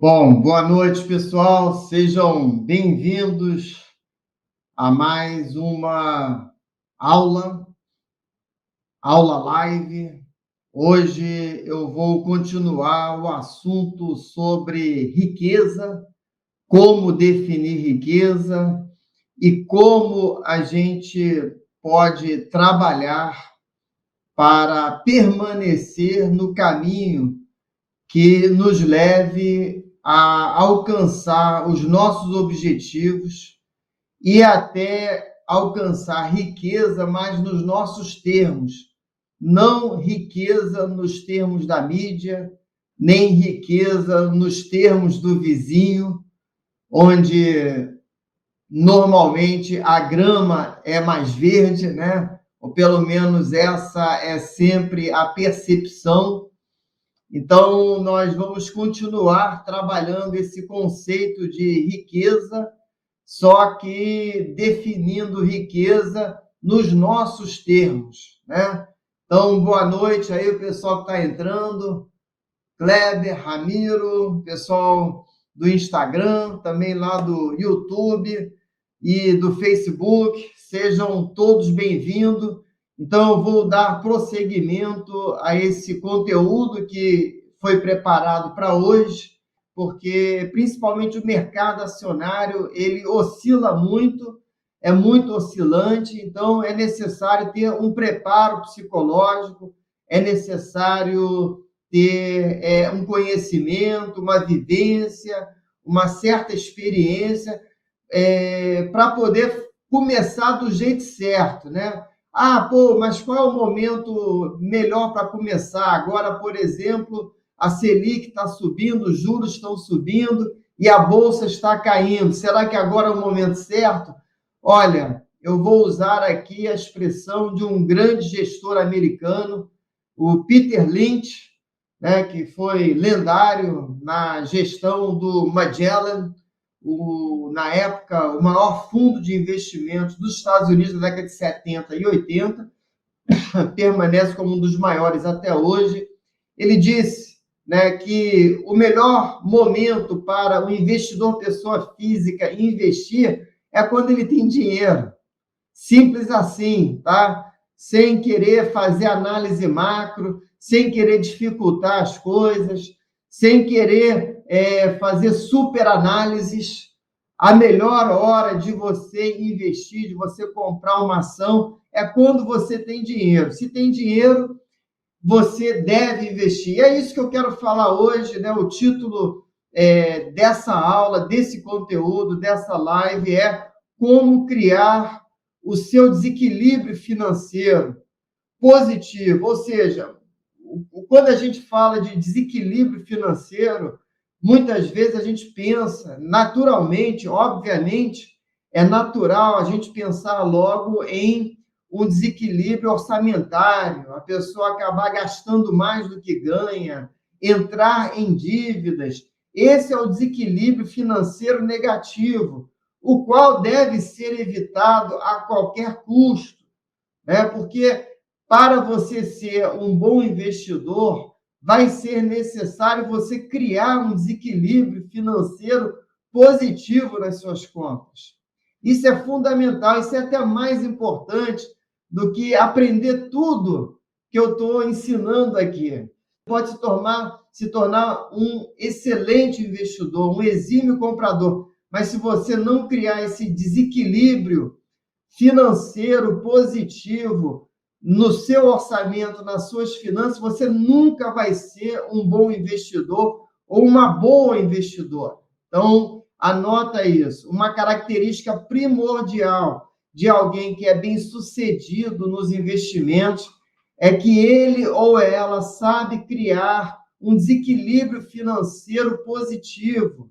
Bom, boa noite, pessoal. Sejam bem-vindos a mais uma aula, aula live. Hoje eu vou continuar o assunto sobre riqueza, como definir riqueza e como a gente pode trabalhar para permanecer no caminho que nos leve a alcançar os nossos objetivos e até alcançar riqueza, mas nos nossos termos, não riqueza nos termos da mídia, nem riqueza nos termos do vizinho, onde normalmente a grama é mais verde, né? Ou pelo menos essa é sempre a percepção. Então, nós vamos continuar trabalhando esse conceito de riqueza, só que definindo riqueza nos nossos termos, né? Então, boa noite aí, o pessoal que está entrando, Kleber, Ramiro, pessoal do Instagram, também lá do YouTube e do Facebook, sejam todos bem-vindos. Então, eu vou dar prosseguimento a esse conteúdo que foi preparado para hoje, porque principalmente o mercado acionário, ele oscila muito, é muito oscilante, então é necessário ter um preparo psicológico, é necessário ter um conhecimento, uma vivência, uma certa experiência, para poder começar do jeito certo, né? Mas qual é o momento melhor para começar? Agora, por exemplo, a Selic está subindo, os juros estão subindo e a Bolsa está caindo. Será que agora é o momento certo? Olha, eu vou usar aqui a expressão de um grande gestor americano, o Peter Lynch, né, que foi lendário na gestão do Magellan, na época, o maior fundo de investimentos dos Estados Unidos na década de 70 e 80, permanece como um dos maiores até hoje. Ele disse, né, que o melhor momento para o investidor pessoa física investir é quando ele tem dinheiro. Simples assim, tá? Sem querer fazer análise macro, sem querer dificultar as coisas, sem querer fazer super análises. A melhor hora de você investir, de você comprar uma ação, é quando você tem dinheiro. Se tem dinheiro, você deve investir. E é isso que eu quero falar hoje, né? O título dessa aula, desse conteúdo, dessa live é como criar o seu desequilíbrio financeiro positivo. Ou seja, quando a gente fala de desequilíbrio financeiro, muitas vezes a gente pensa, naturalmente, obviamente, é natural a gente pensar logo em um desequilíbrio orçamentário, a pessoa acabar gastando mais do que ganha, entrar em dívidas. Esse é o desequilíbrio financeiro negativo, o qual deve ser evitado a qualquer custo, né? Porque para você ser um bom investidor, vai ser necessário você criar um desequilíbrio financeiro positivo nas suas contas. Isso é fundamental, isso é até mais importante do que aprender tudo que eu estou ensinando aqui. Pode se tornar um excelente investidor, um exímio comprador, mas se você não criar esse desequilíbrio financeiro positivo no seu orçamento, nas suas finanças, você nunca vai ser um bom investidor ou uma boa investidora. Então, anota isso. Uma característica primordial de alguém que é bem-sucedido nos investimentos é que ele ou ela sabe criar um desequilíbrio financeiro positivo.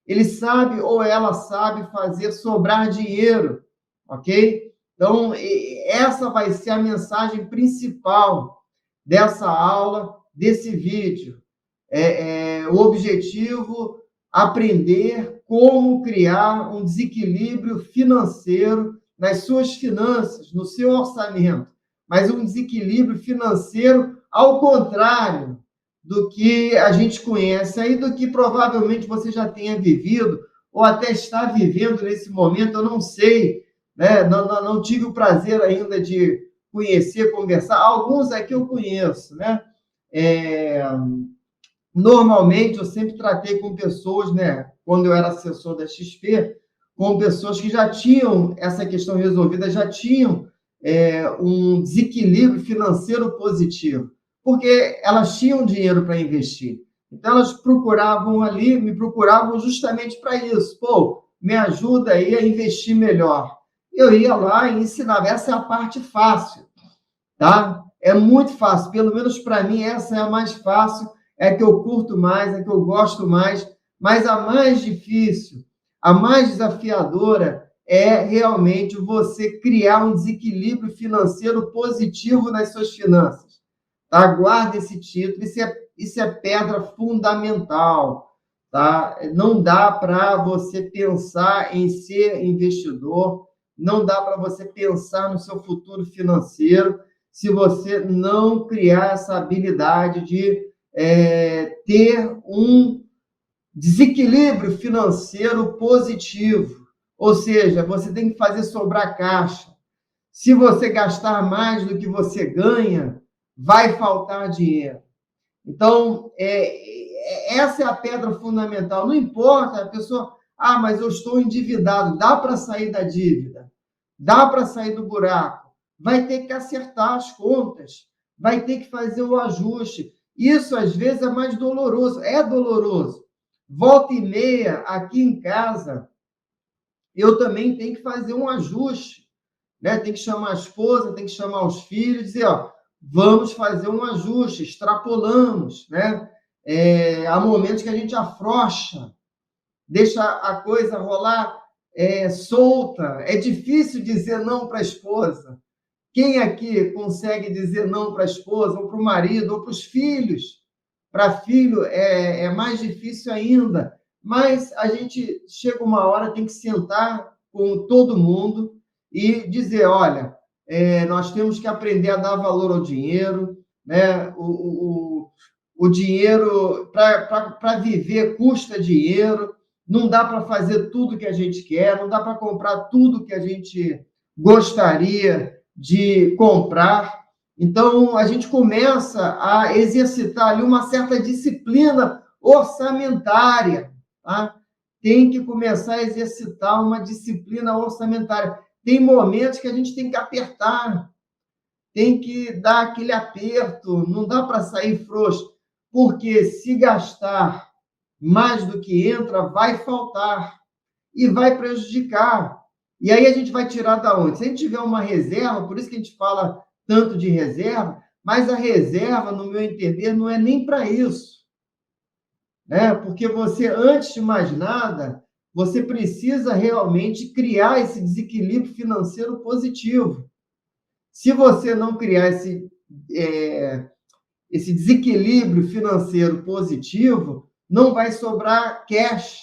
Ele sabe ou ela sabe fazer sobrar dinheiro, ok? Então, essa vai ser a mensagem principal dessa aula, desse vídeo. O objetivo, aprender como criar um desequilíbrio financeiro nas suas finanças, no seu orçamento, mas um desequilíbrio financeiro ao contrário, do que a gente conhece aí, do que provavelmente você já tenha vivido, ou até está vivendo nesse momento, eu não sei, né? Não tive o prazer ainda de conhecer, conversar. Alguns aqui eu conheço, né? É, Normalmente, eu sempre tratei com pessoas, né? Quando eu era assessor da XP, com pessoas que já tinham essa questão resolvida, já tinham um desequilíbrio financeiro positivo, porque elas tinham dinheiro para investir. Então, elas procuravam ali, me procuravam justamente para isso. Pô, me ajuda aí a investir melhor. Eu ia lá e ensinava. Essa é a parte fácil, tá? É muito fácil, pelo menos para mim essa é a mais fácil, é a que eu curto mais, é a que eu gosto mais, mas a mais difícil, a mais desafiadora é realmente você criar um desequilíbrio financeiro positivo nas suas finanças, tá? Guarda esse título, isso é pedra fundamental, tá? Não dá para você pensar em ser investidor, não dá para você pensar no seu futuro financeiro se você não criar essa habilidade de ter um desequilíbrio financeiro positivo. Ou seja, você tem que fazer sobrar caixa. Se você gastar mais do que você ganha, vai faltar dinheiro. Então, essa é a pedra fundamental. Não importa, a pessoa, mas eu estou endividado, dá para sair da dívida, dá para sair do buraco, vai ter que acertar as contas, vai ter que fazer o ajuste. Isso, às vezes, é mais doloroso, é doloroso. Volta e meia, aqui em casa, eu também tenho que fazer um ajuste, né? Tem que chamar a esposa, tem que chamar os filhos, dizer, ó, vamos fazer um ajuste, extrapolamos, né? Há momentos que a gente afrouxa, deixa a coisa rolar solta. É difícil dizer não para a esposa. Quem aqui consegue dizer não para a esposa, ou para o marido, ou para os filhos? Para filho é mais difícil ainda. Mas a gente chega uma hora, tem que sentar com todo mundo e dizer, olha, nós temos que aprender a dar valor ao dinheiro, né? O dinheiro, para viver, custa dinheiro, não dá para fazer tudo que a gente quer, não dá para comprar tudo que a gente gostaria de comprar. Então, a gente começa a exercitar ali uma certa disciplina orçamentária, tá? Tem que começar a exercitar uma disciplina orçamentária. Tem momentos que a gente tem que apertar, tem que dar aquele aperto, não dá para sair frouxo, porque se gastar mais do que entra, vai faltar e vai prejudicar. E aí a gente vai tirar da onde? Se a gente tiver uma reserva, por isso que a gente fala tanto de reserva, mas a reserva, no meu entender, não é nem para isso, né? Porque você, antes de mais nada, você precisa realmente criar esse desequilíbrio financeiro positivo. Se você não criar esse desequilíbrio financeiro positivo, não vai sobrar cash.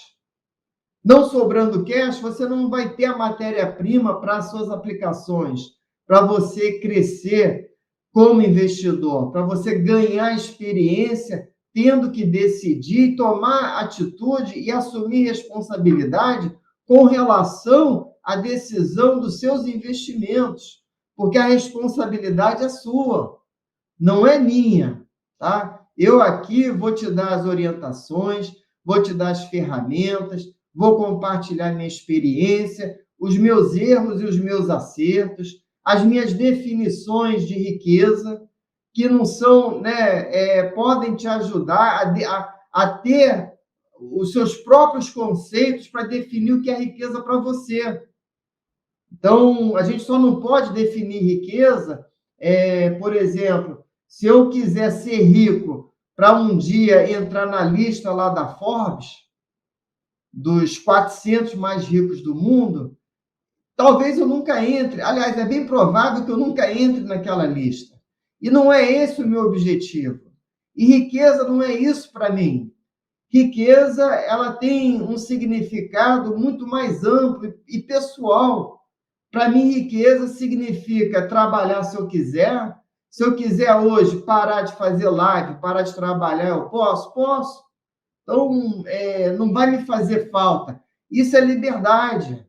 Não sobrando cash, você não vai ter a matéria-prima para as suas aplicações, para você crescer como investidor, para você ganhar experiência, tendo que decidir, tomar atitude e assumir responsabilidade com relação à decisão dos seus investimentos, porque a responsabilidade é sua, não é minha, tá? Eu aqui vou te dar as orientações, vou te dar as ferramentas, vou compartilhar minha experiência, os meus erros e os meus acertos, as minhas definições de riqueza, que não são, né, podem te ajudar a ter os seus próprios conceitos para definir o que é riqueza para você. Então, a gente só não pode definir riqueza, por exemplo, se eu quiser ser rico para um dia entrar na lista lá da Forbes, dos 400 mais ricos do mundo, talvez eu nunca entre. Aliás, é bem provável que eu nunca entre naquela lista. E não é esse o meu objetivo. E riqueza não é isso para mim. Riqueza, ela tem um significado muito mais amplo e pessoal. Para mim, riqueza significa trabalhar se eu quiser, Se eu quiser hoje parar de fazer live, parar de trabalhar, eu posso? Posso. Então, não vai me fazer falta. Isso é liberdade.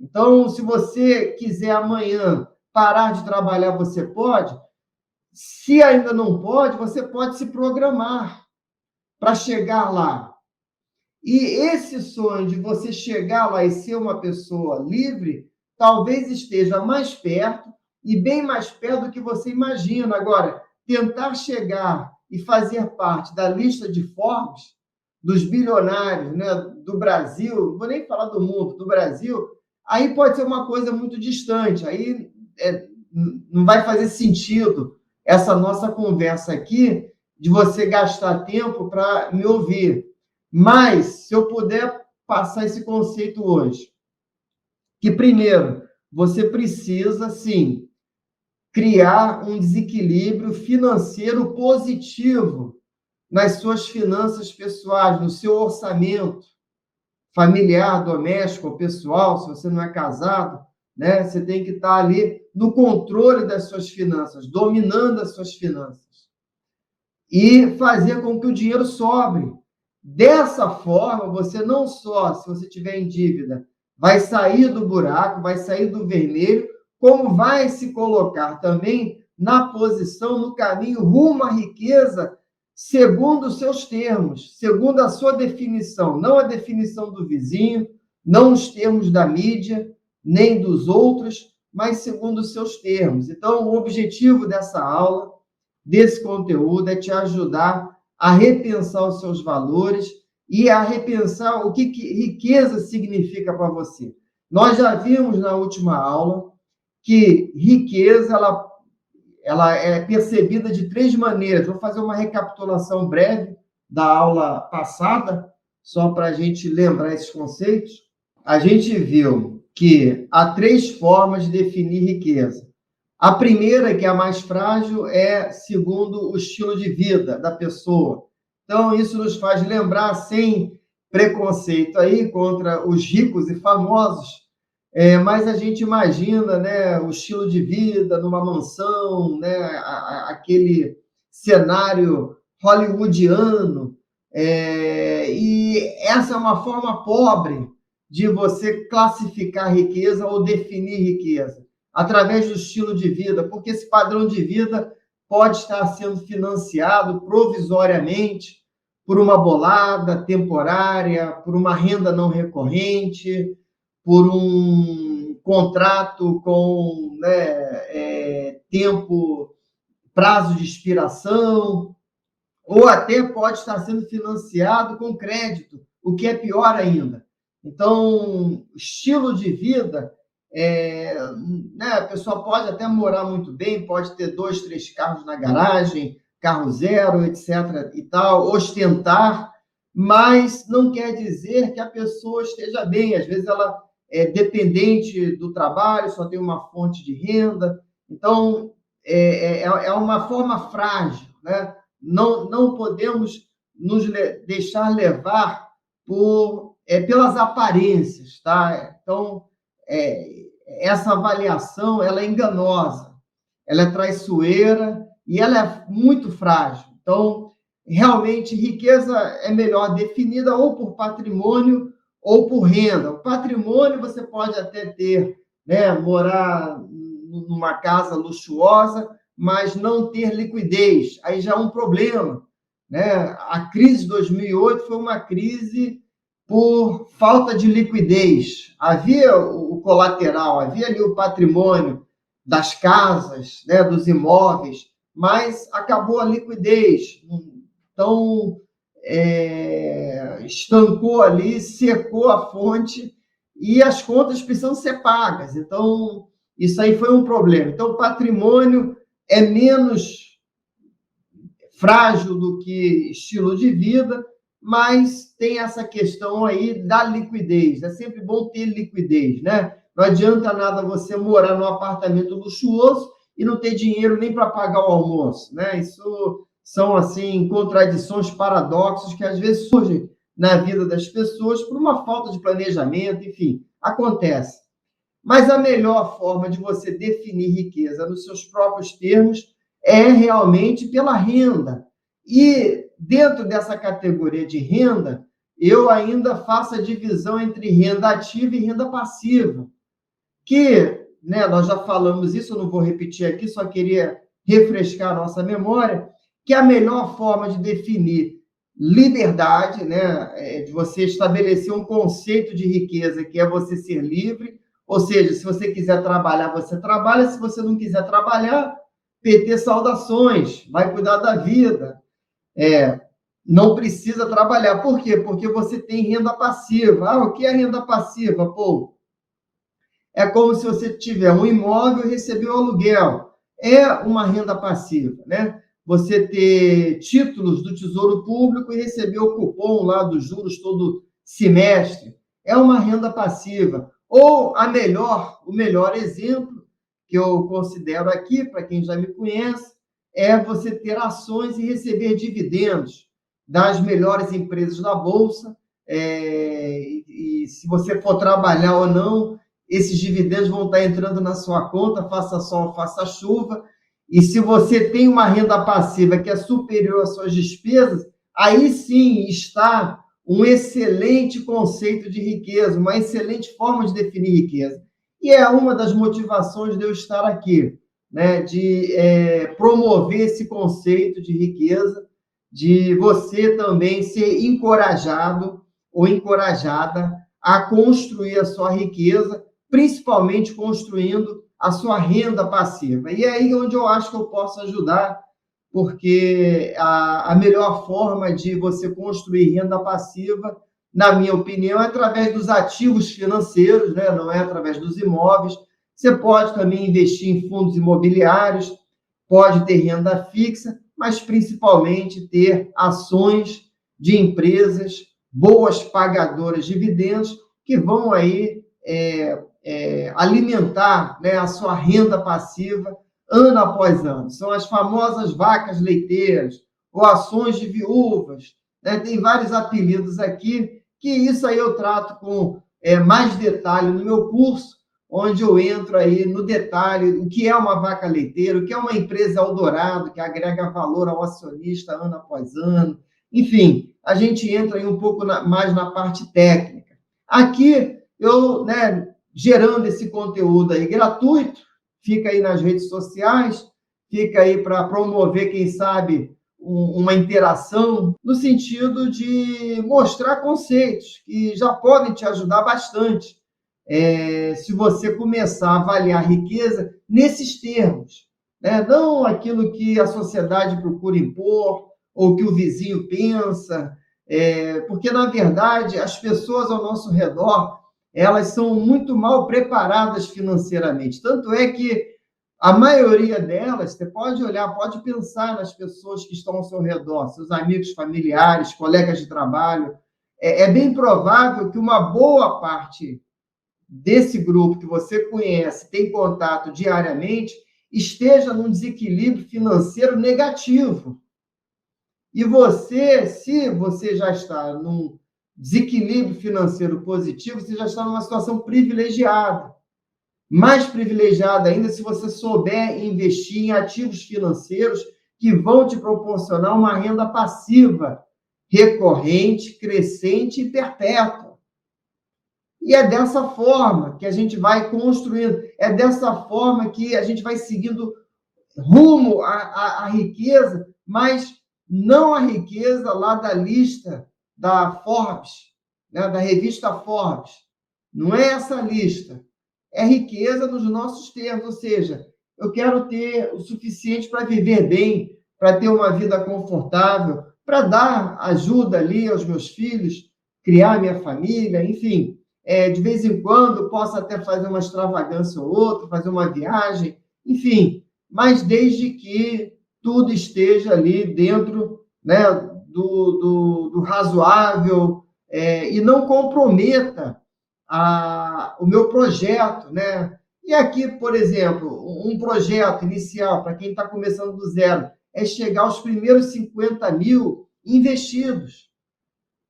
Então, se você quiser amanhã parar de trabalhar, você pode. Se ainda não pode, você pode se programar para chegar lá. E esse sonho de você chegar lá e ser uma pessoa livre, talvez esteja mais perto e bem mais perto do que você imagina. Agora, tentar chegar e fazer parte da lista de Forbes, dos bilionários, né, do Brasil, não vou nem falar do mundo, do Brasil, aí pode ser uma coisa muito distante, aí não vai fazer sentido essa nossa conversa aqui de você gastar tempo para me ouvir. Mas, se eu puder passar esse conceito hoje, que primeiro, você precisa, sim, criar um desequilíbrio financeiro positivo nas suas finanças pessoais, no seu orçamento familiar, doméstico ou pessoal, se você não é casado, né? Você tem que estar ali no controle das suas finanças, dominando as suas finanças e fazer com que o dinheiro sobre. Dessa forma, você não só, se você tiver em dívida, vai sair do buraco, vai sair do vermelho, como vai se colocar também na posição, no caminho rumo à riqueza, segundo os seus termos, segundo a sua definição, não a definição do vizinho, não os termos da mídia, nem dos outros, mas segundo os seus termos. Então, o objetivo dessa aula, desse conteúdo, é te ajudar a repensar os seus valores e a repensar o que riqueza significa para você. Nós já vimos na última aula que riqueza ela é percebida de 3 maneiras. Vou fazer uma recapitulação breve da aula passada, só para a gente lembrar esses conceitos. A gente viu que há 3 formas de definir riqueza. A primeira, que é a mais frágil, é segundo o estilo de vida da pessoa. Então, isso nos faz lembrar, sem preconceito aí contra os ricos e famosos, mas a gente imagina, né, o estilo de vida numa mansão, né, aquele cenário hollywoodiano, e essa é uma forma pobre de você classificar riqueza ou definir riqueza, através do estilo de vida, porque esse padrão de vida pode estar sendo financiado provisoriamente por uma bolada temporária, por uma renda não recorrente, por um contrato com, né, prazo de expiração, ou até pode estar sendo financiado com crédito, o que é pior ainda. Então, estilo de vida, né, a pessoa pode até morar muito bem, pode ter 2, 3 carros na garagem, carro zero, etc. e tal, ostentar, mas não quer dizer que a pessoa esteja bem. Às vezes ela é dependente do trabalho, só tem uma fonte de renda. Então, é uma forma frágil, né? Não podemos nos deixar levar pelas aparências, tá? Então, essa avaliação, ela é enganosa, ela é traiçoeira e ela é muito frágil. Então, realmente, riqueza é melhor definida ou por patrimônio ou por renda. O patrimônio você pode até ter, né, morar numa casa luxuosa, mas não ter liquidez. Aí já é um problema, né? A crise de 2008 foi uma crise por falta de liquidez. Havia o colateral, havia ali o patrimônio das casas, né, dos imóveis, mas acabou a liquidez. Então, estancou ali, secou a fonte e as contas precisam ser pagas. Então, isso aí foi um problema. Então, o patrimônio é menos frágil do que estilo de vida, mas tem essa questão aí da liquidez. É sempre bom ter liquidez, né? Não adianta nada você morar num apartamento luxuoso e não ter dinheiro nem para pagar o almoço, né? Isso são, assim, contradições, paradoxos que às vezes surgem na vida das pessoas por uma falta de planejamento, enfim, acontece. Mas a melhor forma de você definir riqueza nos seus próprios termos é realmente pela renda. E dentro dessa categoria de renda, eu ainda faço a divisão entre renda ativa e renda passiva, que, né, nós já falamos isso, eu não vou repetir aqui, só queria refrescar a nossa memória, que a melhor forma de definir liberdade, né, é de você estabelecer um conceito de riqueza, que é você ser livre, ou seja, se você quiser trabalhar, você trabalha, se você não quiser trabalhar, PT saudações, vai cuidar da vida, não precisa trabalhar. Por quê? Porque você tem renda passiva. Ah, o que é renda passiva? Pô, é como se você tiver um imóvel e receber o aluguel. É uma renda passiva, né? Você ter títulos do Tesouro Público e receber o cupom lá dos juros todo semestre. É uma renda passiva. Ou o melhor exemplo que eu considero aqui, para quem já me conhece, é você ter ações e receber dividendos das melhores empresas da Bolsa. E se você for trabalhar ou não, esses dividendos vão estar entrando na sua conta, faça sol, faça chuva. E se você tem uma renda passiva que é superior às suas despesas, aí sim está um excelente conceito de riqueza, uma excelente forma de definir riqueza. E é uma das motivações de eu estar aqui, né, de promover esse conceito de riqueza, de você também ser encorajado ou encorajada a construir a sua riqueza, principalmente construindo a sua renda passiva. E é aí onde eu acho que eu posso ajudar, porque a melhor forma de você construir renda passiva, na minha opinião, é através dos ativos financeiros, né? Não é através dos imóveis. Você pode também investir em fundos imobiliários, pode ter renda fixa, mas principalmente ter ações de empresas boas pagadoras de dividendos que vão aí alimentar, né, a sua renda passiva ano após ano. São as famosas vacas leiteiras ou ações de viúvas, né? Tem vários apelidos aqui, que isso aí eu trato com mais detalhe no meu curso, onde eu entro aí no detalhe o que é uma vaca leiteira, o que é uma empresa Eldorado, que agrega valor ao acionista ano após ano. Enfim, a gente entra aí um pouco mais na parte técnica. Aqui, eu, né, gerando esse conteúdo aí gratuito, fica aí nas redes sociais, fica aí para promover, quem sabe, uma interação, no sentido de mostrar conceitos que já podem te ajudar bastante. Se você começar a avaliar a riqueza nesses termos, né? Não aquilo que a sociedade procura impor, ou que o vizinho pensa, porque, na verdade, as pessoas ao nosso redor, elas são muito mal preparadas financeiramente. Tanto é que a maioria delas, você pode olhar, pode pensar nas pessoas que estão ao seu redor, seus amigos, familiares, colegas de trabalho. É bem provável que uma boa parte desse grupo que você conhece, tem contato diariamente, esteja num desequilíbrio financeiro negativo. E você, se você já está num desequilíbrio financeiro positivo, você já está numa situação privilegiada. Mais privilegiada ainda se você souber investir em ativos financeiros que vão te proporcionar uma renda passiva, recorrente, crescente e perpétua. E é dessa forma que a gente vai construindo, é dessa forma que a gente vai seguindo rumo à riqueza, mas não a riqueza lá da lista da Forbes, né, da revista Forbes. Não é essa lista. É riqueza nos nossos termos, ou seja, eu quero ter o suficiente para viver bem, para ter uma vida confortável, para dar ajuda ali aos meus filhos, criar minha família, enfim. De vez em quando, posso até fazer uma extravagância ou outra, fazer uma viagem, enfim, mas desde que tudo esteja ali dentro, né, do razoável, e não comprometa o meu projeto, né? E aqui, por exemplo, um projeto inicial, para quem está começando do zero, é chegar aos primeiros 50 mil investidos.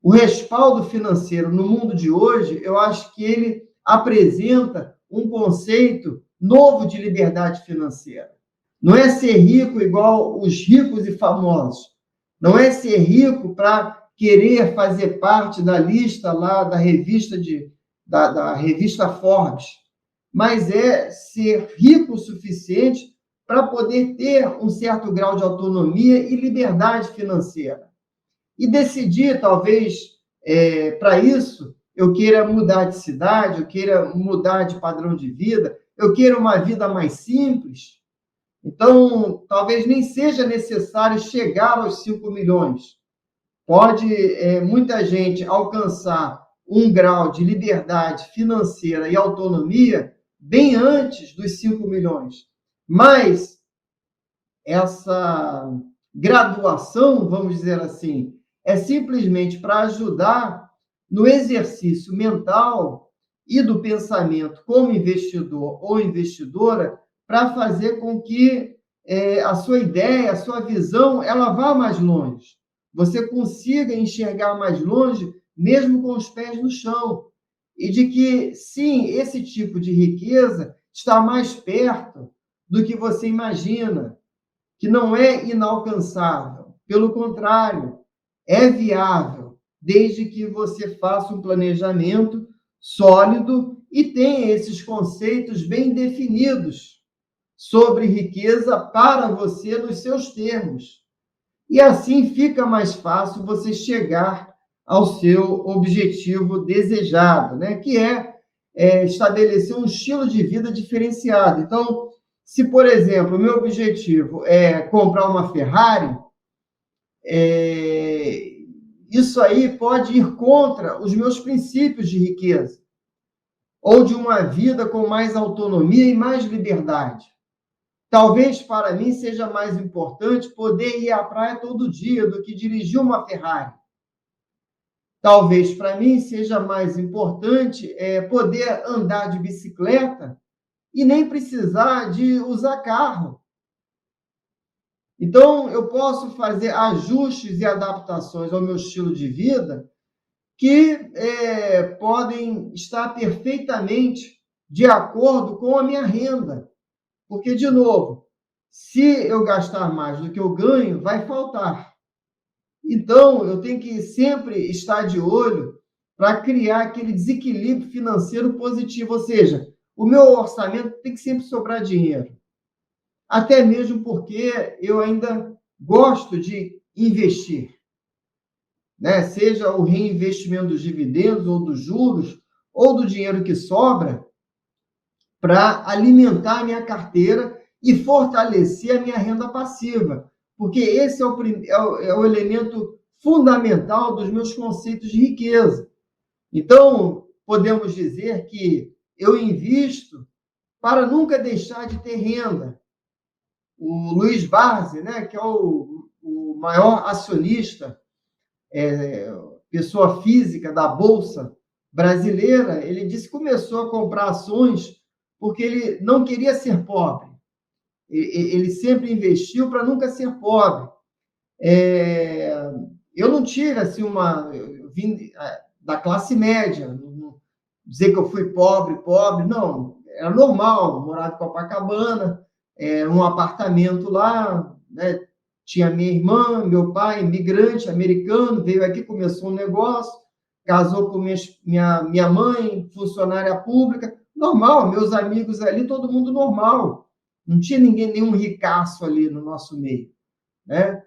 O respaldo financeiro no mundo de hoje, eu acho que ele apresenta um conceito novo de liberdade financeira. Não é ser rico igual os ricos e famosos. Não é ser rico para querer fazer parte da lista lá da revista da revista Forbes, mas é ser rico o suficiente para poder ter um certo grau de autonomia e liberdade financeira. E decidir, talvez, para isso, eu queira mudar de cidade, eu queira mudar de padrão de vida, eu queira uma vida mais simples. Então, talvez nem seja necessário chegar aos 5 milhões. Pode muita gente alcançar um grau de liberdade financeira e autonomia bem antes dos 5 milhões. Mas essa graduação, vamos dizer assim, é simplesmente para ajudar no exercício mental e do pensamento como investidor ou investidora, para fazer com que a sua ideia, a sua visão, ela vá mais longe. Você consiga enxergar mais longe, mesmo com os pés no chão. E de que, sim, esse tipo de riqueza está mais perto do que você imagina, que não é inalcançável. Pelo contrário, é viável, desde que você faça um planejamento sólido e tenha esses conceitos bem definidos sobre riqueza para você nos seus termos. E assim fica mais fácil você chegar ao seu objetivo desejado, né? Que é estabelecer um estilo de vida diferenciado. Então, se, por exemplo, o meu objetivo é comprar uma Ferrari, isso aí pode ir contra os meus princípios de riqueza, ou de uma vida com mais autonomia e mais liberdade. Talvez para mim seja mais importante poder ir à praia todo dia do que dirigir uma Ferrari. Talvez para mim seja mais importante poder andar de bicicleta e nem precisar de usar carro. Então, eu posso fazer ajustes e adaptações ao meu estilo de vida que podem estar perfeitamente de acordo com a minha renda. Porque, de novo, se eu gastar mais do que eu ganho, vai faltar. Então, eu tenho que sempre estar de olho para criar aquele desequilíbrio financeiro positivo. Ou seja, o meu orçamento tem que sempre sobrar dinheiro. Até mesmo porque eu ainda gosto de investir, né? Seja o reinvestimento dos dividendos ou dos juros, ou do dinheiro que sobra, para alimentar a minha carteira e fortalecer a minha renda passiva, porque esse é o elemento fundamental dos meus conceitos de riqueza. Então, podemos dizer que eu invisto para nunca deixar de ter renda. O Luiz Barsi, né, que é o maior acionista, pessoa física da Bolsa brasileira, ele disse que começou a comprar ações porque ele não queria ser pobre. Ele sempre investiu para nunca ser pobre. Eu não tive assim eu vim da classe média, não dizer que eu fui pobre, não, era normal, morava em Copacabana, um apartamento lá, né? Tinha minha irmã, meu pai, imigrante americano, veio aqui, começou um negócio, casou com minha mãe, funcionária pública, normal, meus amigos ali, todo mundo normal. Não tinha nenhum ricaço ali no nosso meio, né?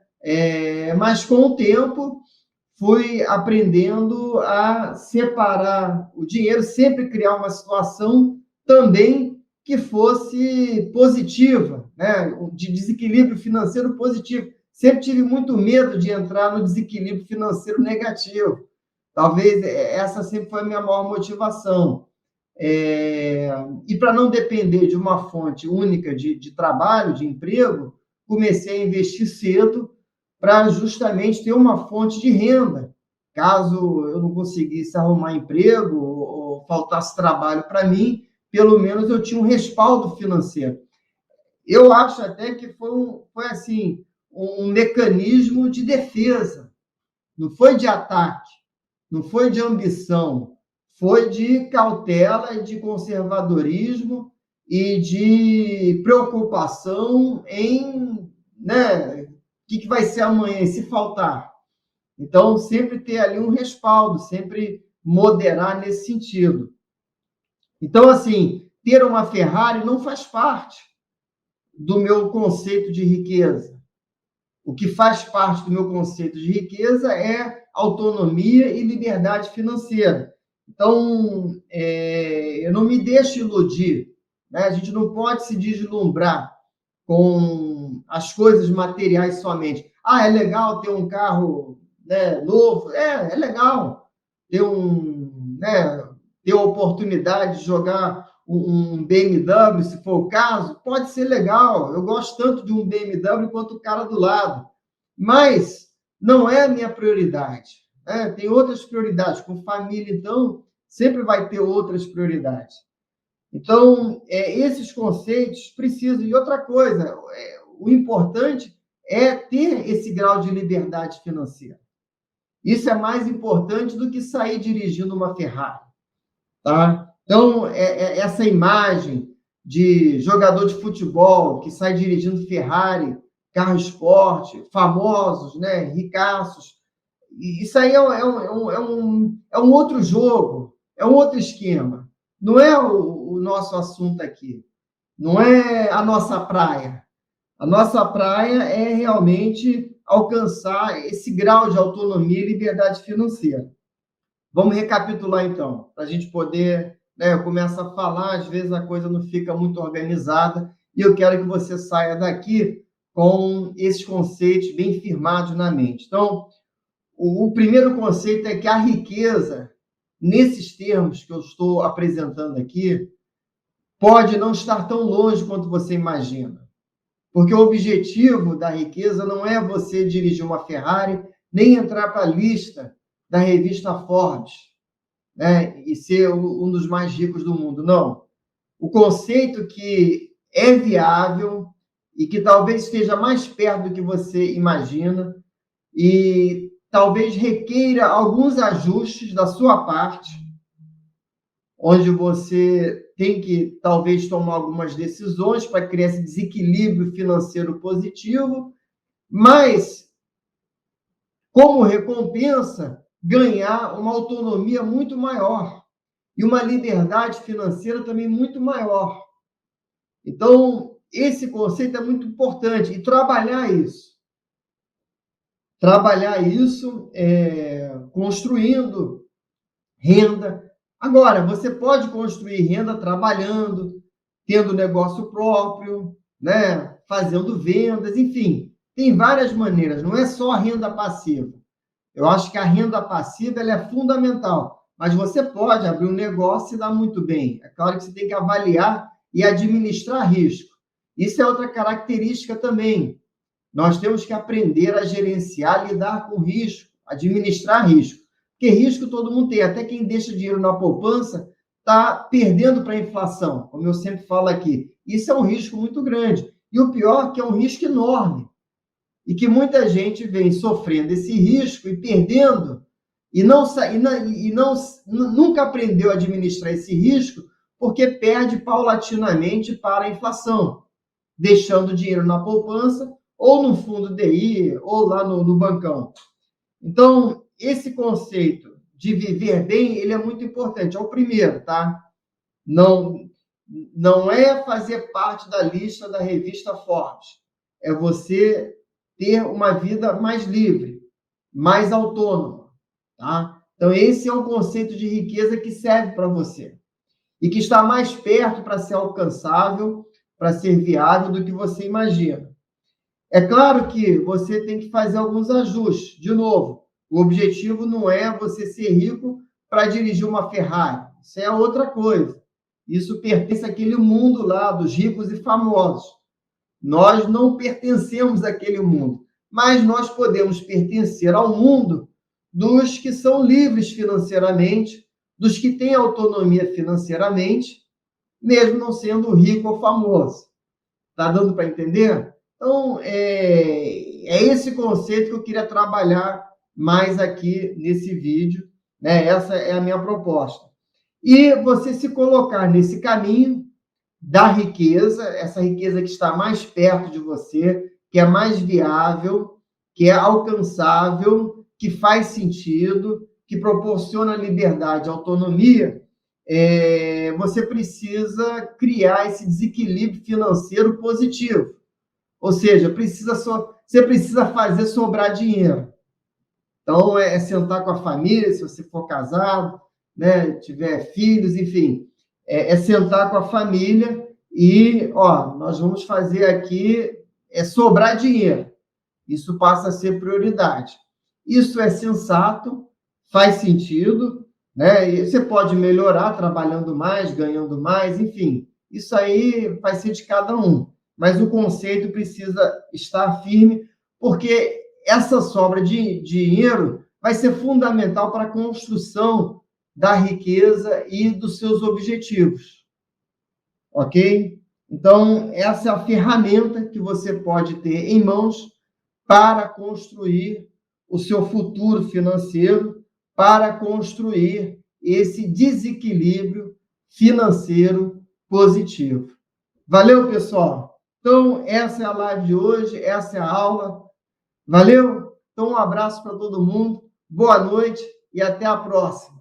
Mas com o tempo fui aprendendo a separar o dinheiro, sempre criar uma situação também que fosse positiva, né? De desequilíbrio financeiro positivo. Sempre tive muito medo de entrar no desequilíbrio financeiro negativo. Talvez essa sempre foi a minha maior motivação. E para não depender de uma fonte única de trabalho, de emprego, comecei a investir cedo para justamente ter uma fonte de renda. Caso eu não conseguisse arrumar emprego ou faltasse trabalho para mim, pelo menos eu tinha um respaldo financeiro. Eu acho até que foi assim, um mecanismo de defesa, não foi de ataque, não foi de ambição, foi de cautela e de conservadorismo e de preocupação em, né, o que vai ser amanhã, e se faltar. Então, sempre ter ali um respaldo, sempre moderar nesse sentido. Então, assim, ter uma Ferrari não faz parte do meu conceito de riqueza. O que faz parte do meu conceito de riqueza é autonomia e liberdade financeira. Então, eu não me deixo iludir, né? A gente não pode se deslumbrar com as coisas materiais somente. Ah, é legal ter um carro, né, novo. É legal ter ter a oportunidade de jogar um BMW, se for o caso, pode ser legal. Eu gosto tanto de um BMW quanto o cara do lado. Mas não é a minha prioridade, né? Tem outras prioridades. Com família, então, sempre vai ter outras prioridades. Então, esses conceitos precisam. E outra coisa, o importante é ter esse grau de liberdade financeira. Isso é mais importante do que sair dirigindo uma Ferrari, tá? Então, essa imagem de jogador de futebol que sai dirigindo Ferrari, carro esporte, famosos, né, ricaços, isso aí é um outro jogo, é um outro esquema. Não é o nosso assunto aqui, não é a nossa praia. A nossa praia é realmente alcançar esse grau de autonomia e liberdade financeira. Vamos recapitular, então, para a gente poder, né, eu começo a falar, às vezes a coisa não fica muito organizada, e eu quero que você saia daqui com esses conceitos bem firmados na mente. Então, o primeiro conceito é que a riqueza, nesses termos que eu estou apresentando aqui, pode não estar tão longe quanto você imagina. Porque o objetivo da riqueza não é você dirigir uma Ferrari, nem entrar para a lista da revista Forbes, né, e ser um dos mais ricos do mundo. Não. O conceito que é viável e que talvez esteja mais perto do que você imagina e talvez requeira alguns ajustes da sua parte, onde você tem que talvez tomar algumas decisões para criar esse desequilíbrio financeiro positivo, mas como recompensa, ganhar uma autonomia muito maior e uma liberdade financeira também muito maior. Então, esse conceito é muito importante e trabalhar isso. Trabalhar isso construindo renda. Agora, você pode construir renda trabalhando, tendo negócio próprio, né? Fazendo vendas, enfim. Tem várias maneiras, não é só a renda passiva. Eu acho que a renda passiva ela é fundamental, mas você pode abrir um negócio e dar muito bem. É claro que você tem que avaliar e administrar risco. Isso é outra característica também. Nós temos que aprender a gerenciar, lidar com risco, administrar risco. Porque risco todo mundo tem, até quem deixa dinheiro na poupança está perdendo para a inflação, como eu sempre falo aqui. Isso é um risco muito grande. E o pior é que é um risco enorme. E que muita gente vem sofrendo esse risco e perdendo, e nunca aprendeu a administrar esse risco, porque perde paulatinamente para a inflação, deixando dinheiro na poupança, ou no fundo DI, ou lá no bancão. Então, esse conceito de viver bem, ele é muito importante. É o primeiro, tá? Não é fazer parte da lista da revista Forbes. É você ter uma vida mais livre, mais autônoma, tá? Então, esse é um conceito de riqueza que serve para você e que está mais perto para ser alcançável, para ser viável do que você imagina. É claro que você tem que fazer alguns ajustes. De novo, o objetivo não é você ser rico para dirigir uma Ferrari. Isso é outra coisa. Isso pertence àquele mundo lá dos ricos e famosos. Nós não pertencemos àquele mundo, mas nós podemos pertencer ao mundo dos que são livres financeiramente, dos que têm autonomia financeiramente, mesmo não sendo rico ou famoso. Está dando para entender? Então, é esse conceito que eu queria trabalhar mais aqui nesse vídeo, né? Essa é a minha proposta. E você se colocar nesse caminho, da riqueza, essa riqueza que está mais perto de você, que é mais viável, que é alcançável, que faz sentido, que proporciona liberdade, autonomia, você precisa criar esse desequilíbrio financeiro positivo. Ou seja, você precisa fazer sobrar dinheiro. Então, é sentar com a família, se você for casado, né, tiver filhos, enfim, é sentar com a família e, ó, nós vamos fazer aqui sobrar dinheiro. Isso passa a ser prioridade. Isso é sensato, faz sentido, né? E você pode melhorar trabalhando mais, ganhando mais, enfim. Isso aí vai ser de cada um. Mas o conceito precisa estar firme, porque essa sobra de dinheiro vai ser fundamental para a construção da riqueza e dos seus objetivos, ok? Então, essa é a ferramenta que você pode ter em mãos para construir o seu futuro financeiro, para construir esse desequilíbrio financeiro positivo. Valeu, pessoal? Então, essa é a live de hoje, essa é a aula. Valeu? Então, um abraço para todo mundo, boa noite e até a próxima.